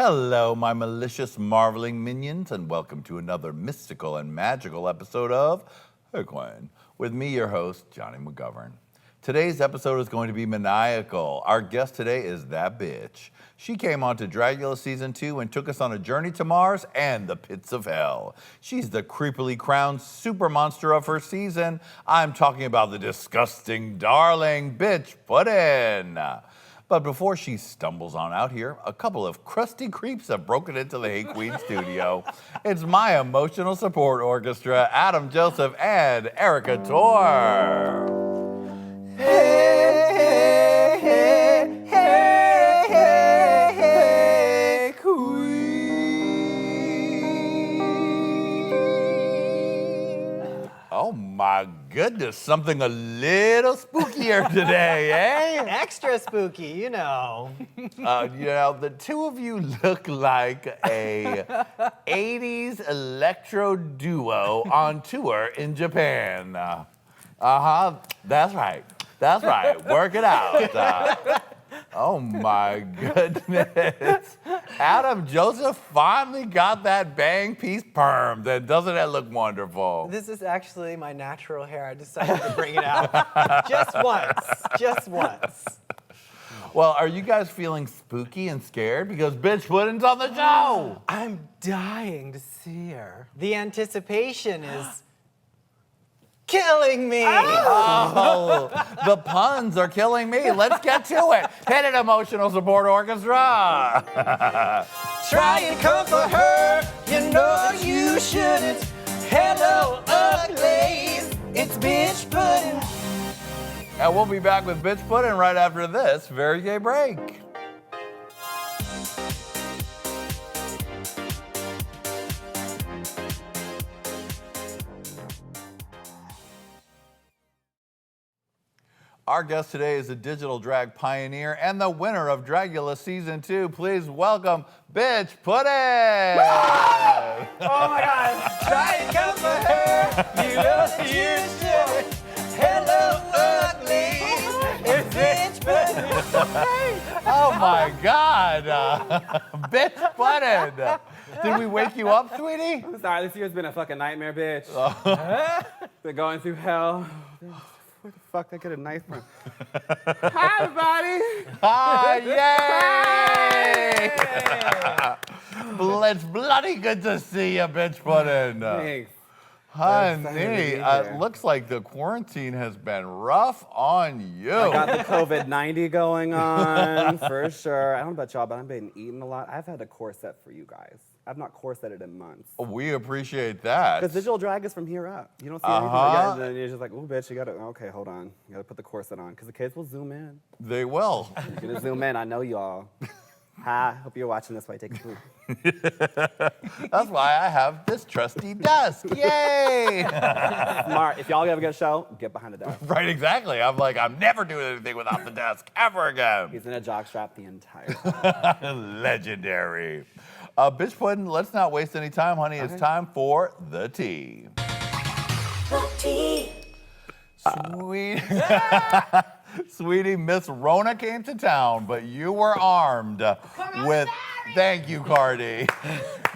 Hello, my malicious, marveling minions, and welcome to another mystical and magical episode of Hey Quinn, with me, your host, Johnny McGovern. Today's episode is going to be maniacal. Our guest today is that bitch. She came on to Dragula Season 2 and took us on a journey to Mars and the pits of hell. She's the creepily crowned super monster of her season. I'm talking about the disgusting, darling bitch Puddin'. But before she stumbles on out here, a couple of crusty creeps have broken into the Hey Queen studio. It's my emotional support orchestra, Adam Joseph and Erica Tor. Hey, hey, hey, hey, hey, hey, Queen. Oh my goodness, something a little spookier today, eh? Extra spooky, you know. The two of you look like a 80s electro duo on tour in Japan. That's right. That's right. Work it out. Oh my goodness. Adam Joseph finally got that bang piece permed. And doesn't that look wonderful? This is actually my natural hair. I decided to bring it out just once. Well, are you guys feeling spooky and scared? Because Bitch Puddin's on the show. I'm dying to see her. The anticipation is killing me. Oh, the puns are killing me. Let's get to it. Hit it, emotional support orchestra. Try and comfort her, you know you shouldn't. Hello, uglies, it's Bitch Puddin'. And we'll be back with Bitch Puddin' right after this very gay break. Our guest today is a digital drag pioneer and the winner of Dragula Season 2. Please welcome Bitch Puddin'. Oh my God! Try and comfort her. You know you should. Hello, ugly. It's Bitch Puddin'. Oh my God, Bitch Puddin'. Did we wake you up, sweetie? I'm sorry, this year's been a fucking nightmare, bitch. Been going through hell. Where the fuck did I get a knife from? Hi, everybody. Yay! It's bloody good to see you, Bitch Puddin'. Thanks. Honey, looks like the quarantine has been rough on you. I got the COVID-90 going on, for sure. I don't know about y'all, but I've been eating a lot. I've had a corset for you guys. I've not corseted in months. We appreciate that. Because digital drag is from here up. You don't see anything like that, and then you're just like, oh, bitch, you gotta, okay, hold on. You gotta put the corset on, because the kids will zoom in. They will. You're gonna zoom in, I know y'all. Hi, hope you're watching this while you take a food. That's why I have this trusty desk. Yay! Smart. If y'all ever get a show, get behind the desk. Right, exactly. I'm like, I'm never doing anything without the desk ever again. He's in a jockstrap the entire time. Legendary. Bitch Puddin', let's not waste any time, honey. It's time for the tea. The tea. Sweet. Sweetie, Miss Rona came to town, but you were armed with. Thank you, Cardi.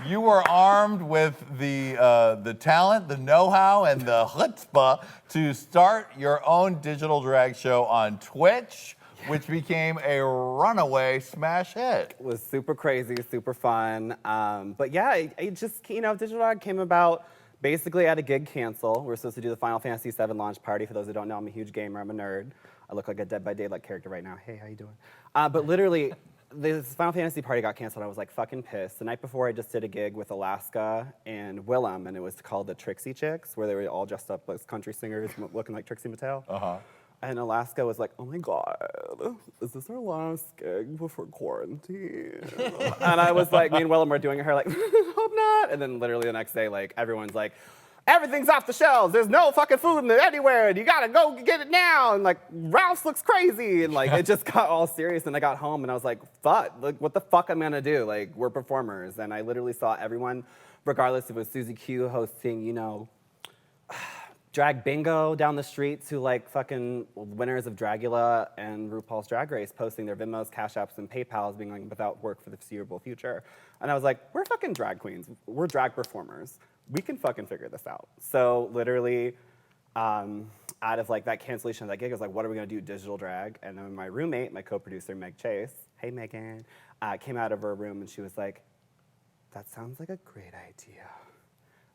You were armed with the talent, the know-how, and the chutzpah to start your own digital drag show on Twitch, which became a runaway smash hit. It was super crazy, super fun. But yeah, it just, digital drag came about. Basically, I had a gig cancel. We were supposed to do the Final Fantasy VII launch party. For those who don't know, I'm a huge gamer. I'm a nerd. I look like a Dead by Daylight character right now. Hey, how you doing? But literally, this Final Fantasy party got canceled. I was like fucking pissed. The night before, I just did a gig with Alaska and Willem, and it was called the Trixie Chicks, where they were all dressed up as country singers, looking like Trixie Mattel. And Alaska was like, oh my God, is this our last gig before quarantine? And I was like, me and Willem were doing her like, hope not. And then literally the next day, like, everyone's like, everything's off the shelves. There's no fucking food anywhere. And you gotta go get it now. And like, Ralph's looks crazy. And like, it just got all serious. And I got home and I was like, fuck, like, what the fuck I'm gonna do? Like, we're performers. And I literally saw everyone, regardless if it was Susie Q hosting, drag bingo down the street to like fucking winners of Dragula and RuPaul's Drag Race posting their Venmos, Cash Apps, and PayPals being like without work for the foreseeable future. And I was like, we're fucking drag queens. We're drag performers. We can fucking figure this out. So literally, out of like that cancellation of that gig, I was like, what are we gonna do, digital drag? And then my roommate, my co-producer, Meg Chase, hey Megan, came out of her room and she was like, that sounds like a great idea.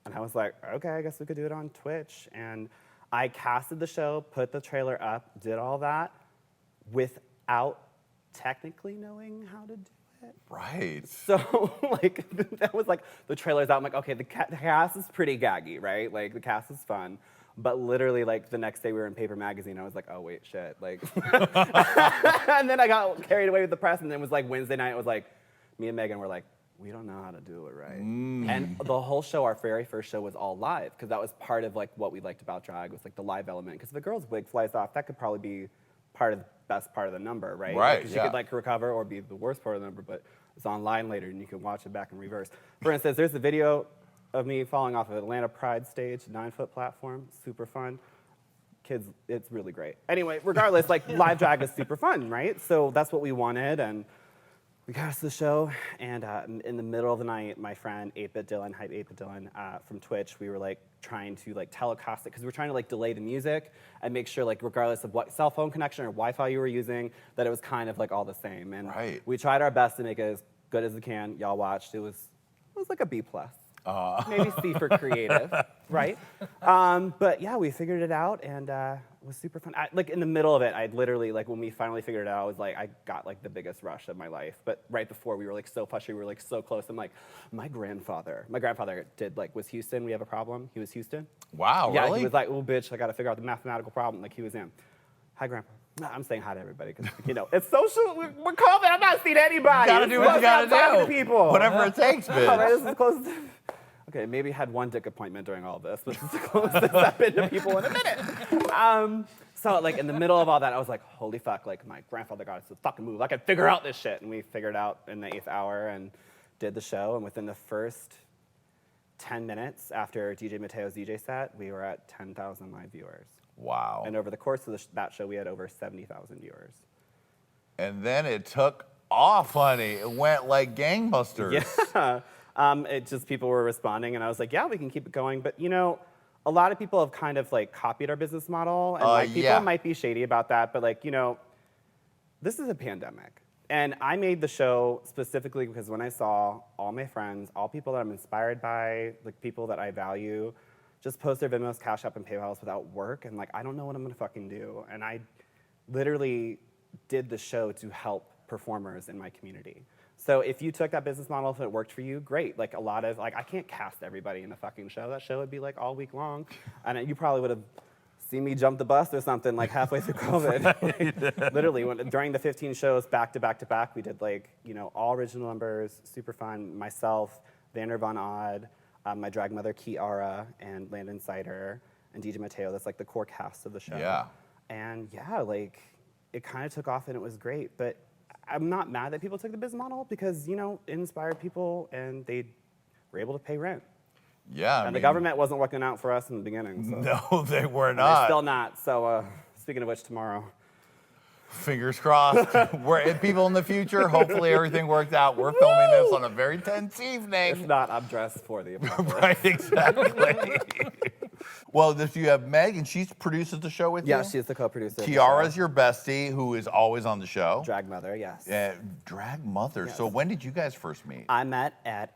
And I was like, okay, I guess we could do it on Twitch. And I casted the show, put the trailer up, did all that without technically knowing how to do it. Right. So like that was like the trailer's out. I'm like, okay, the cast is pretty gaggy, right? Like the cast is fun. But literally, like the next day we were in Paper Magazine. I was like, oh wait, shit. Like, and then I got carried away with the press. And then it was like Wednesday night. It was like me and Megan were like, we don't know how to do it right. And the whole show, our very first show, was all live because that was part of like what we liked about drag was like the live element. Because if a girl's wig flies off, that could probably be part of the best part of the number, right? Right. Because you could like recover or be the worst part of the number, but it's online later and you can watch it back in reverse. For instance, there's a video of me falling off of Atlanta Pride stage, 9-foot platform, super fun. Kids, it's really great. Anyway, regardless, like live drag is super fun, right? So that's what we wanted, and we got us the show, and in the middle of the night, my friend 8-Bit Dylan, Hype 8-Bit Dylan from Twitch, we were like trying to like telecast it, because we were trying to like delay the music and make sure like regardless of what cell phone connection or Wi-Fi you were using, that it was kind of like all the same. And Right. we tried our best to make it as good as we can. Y'all watched, it was like a B+. Maybe C for creative, right? But yeah, we figured it out, and it was super fun. Like in the middle of it, I literally, like when we finally figured it out, I was like, I got like the biggest rush of my life. But right before, we were like so frustrated, we were like so close. I'm like, my grandfather did like, was Houston, we have a problem? He was Houston. Wow, Yeah, really? he was like, oh bitch, I gotta figure out the mathematical problem. Like he was in. Hi, Grandpa. No, I'm saying hi to everybody because it's social. We're COVID. I'm not seeing anybody. Gotta do what you gotta I'm talking do. to people. Whatever it takes, All right, bitch. this is close. Okay, maybe had one dick appointment during all this, but this is the closest I've been to people in a minute. So like in the middle of all that, I was like, holy fuck, like my grandfather got us to fucking move. I can figure out this shit. And we figured out in the 8th hour and did the show. And within the first 10 minutes after DJ Mateo's DJ set, we were at 10,000 live viewers. Wow. And over the course of that show, we had over 70,000 viewers. And then it took off, honey. It went like gangbusters. Yeah. It just, people were responding, and I was like, yeah, we can keep it going. But, you know, a lot of people have kind of, like, copied our business model. And, like, people yeah. might be shady about that. But, like, you know, this is a pandemic. And I made the show specifically because when I saw all my friends, all people that I'm inspired by, like, people that I value, just post their Venmos, Cash App, and PayPals without work. And, like, I don't know what I'm going to fucking do. And I literally did the show to help performers in my community. So if you took that business model, if it worked for you, great. Like a lot of, like I can't cast everybody in a fucking show. That show would be like all week long. And you probably would have seen me jump the bus or something like halfway through COVID. Literally, during the 15 shows back to back to back, we did like, you know, all original numbers, super fun. Myself, Vander Von Odd, my drag mother, Kiara, and Landon Sider, and DJ Mateo. That's like the core cast of the show. Yeah. And yeah, like it kind of took off and it was great. But I'm not mad that people took the business model because, you know, it inspired people and they were able to pay rent. Yeah. And the government wasn't looking out for us in the beginning. So. No, they were And they're not. still not. So speaking of which, tomorrow. Fingers crossed. We're people in the future. Hopefully everything worked out. We're filming this on a very tense If evening. not, I'm dressed for the apocalypse. Right, exactly. Well, if you have Meg, and she produces the show with you. Yeah, she's the co-producer. of the Kiara's show. your bestie, who is always on the show. Drag mother, yes. Drag mother. Yes. So when did you guys first meet? I met at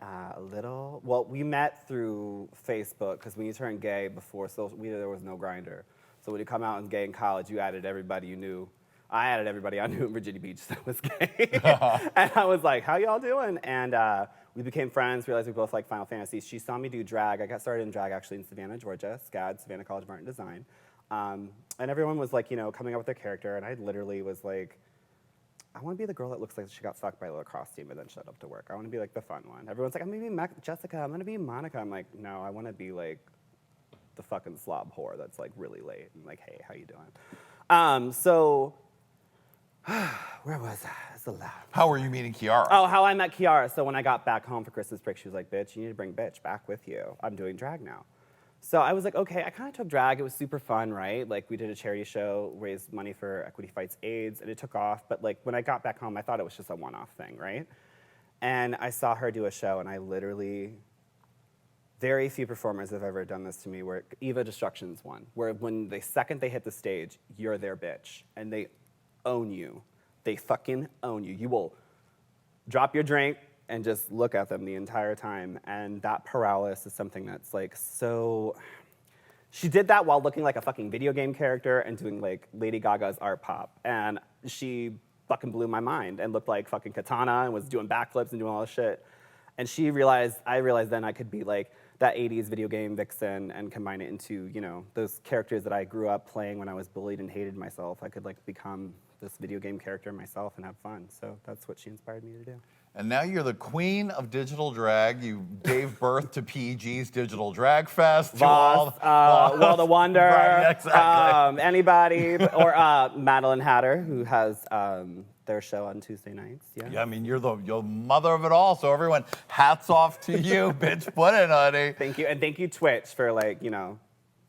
we met through Facebook because when you turn gay there was no Grindr. So when you come out as gay in college, you added everybody you knew. I added everybody I knew in Virginia Beach that was gay. And I was like, how y'all doing? And we became friends, realized we both like Final Fantasy. She saw me do drag. I got started in drag actually in Savannah, Georgia, SCAD, Savannah College of Art and Design. And everyone was like, you know, coming up with their character. And I literally was like, I want to be the girl that looks like she got fucked by a lacrosse team and then showed up to work. I want to be like the fun one. Everyone's like, I'm going to be Jessica. I'm going to be Monica. I'm like, no, I want to be like the fucking slob whore that's like really late and like, hey, how you doing? Where was I? It's a lot. How were you meeting Kiara? Oh, how I met Kiara. So when I got back home for Christmas break, she was like, bitch, you need to bring bitch back with you. I'm doing drag now. So I was like, okay, I kind of took drag. It was super fun, right? Like we did a charity show, raised money for Equity Fights AIDS, and it took off. But like when I got back home, I thought it was just a one-off thing, right? And I saw her do a show, and I literally, very few performers have ever done this to me, where Eva Destruction's one, where when the second they hit the stage, you're their bitch, and they own you. They fucking own you. You will drop your drink and just look at them the entire time. And that paralysis is something that's like so. She did that while looking like a fucking video game character and doing like Lady Gaga's art pop. And she fucking blew my mind and looked like fucking Katana and was doing backflips and doing all this shit. And I realized then I could be like that 80s video game vixen and combine it into, you know, those characters that I grew up playing when I was bullied and hated myself. I could like become this video game character myself and have fun. So that's what she inspired me to do. And now you're the queen of digital drag. You gave birth to PG's Digital Drag Fest. Voss, World of Wonder, Right, exactly. anybody, or Madeline Hatter, who has their show on Tuesday nights. Yeah, I mean, you're the mother of it all. So everyone, hats off to you, bitch. Put it, honey. Thank you, and thank you, Twitch, for like, you know,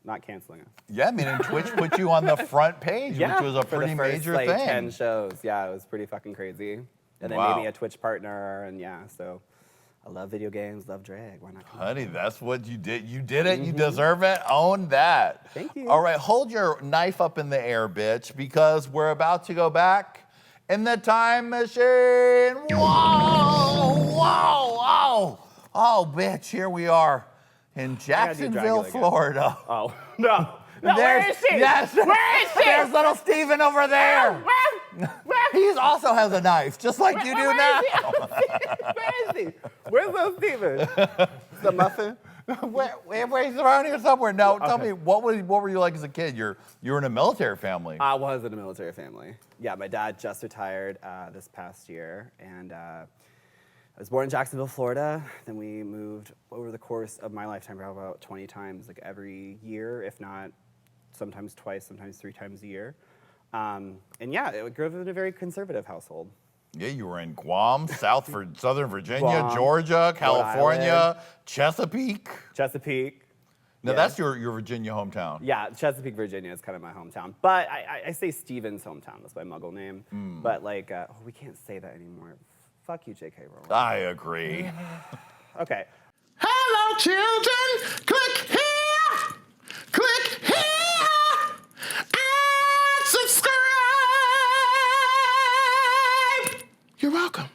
not canceling us. Yeah, I mean, and Twitch put you on the front page, which was a for pretty the first, major like, thing. 10 shows. Yeah, it was pretty fucking crazy. And then Wow. made me a Twitch partner, and yeah, so I love video games, love drag. Why not? Honey, that's what you did. You did it. You deserve it. Own that. Thank you. All right, hold your knife up in the air, bitch, because we're about to go back in the time machine. Whoa, whoa, whoa. Oh, bitch, here we are in gotta do Jacksonville, Dragula again. Florida. Oh no! No, where is she? Yes. Where is she? There's little Steven over there. He also has a knife, just like you do now. Where is he? Where's little Steven? The muffin? He's around here somewhere. Now, tell me, what were you like as a kid? You were in a military family. I was in a military family. Yeah, my dad just retired this past year, and I was born in Jacksonville, Florida. Then we moved over the course of my lifetime probably about 20 times, like every year, if not sometimes twice, sometimes 3 times a year. And yeah, it grew up in a very conservative household. Yeah, you were in Guam, Southern Virginia, Guam, Georgia, California, Island. Chesapeake. Chesapeake. Now, Yeah. that's your Virginia hometown. Yeah, Chesapeake, Virginia is kind of my hometown. But I say Steven's hometown. That's my Muggle name. But like, we can't say that anymore. Fuck you, J.K. Rowling. I agree. Okay. Hello, children. Click here. Click here. And subscribe. You're welcome.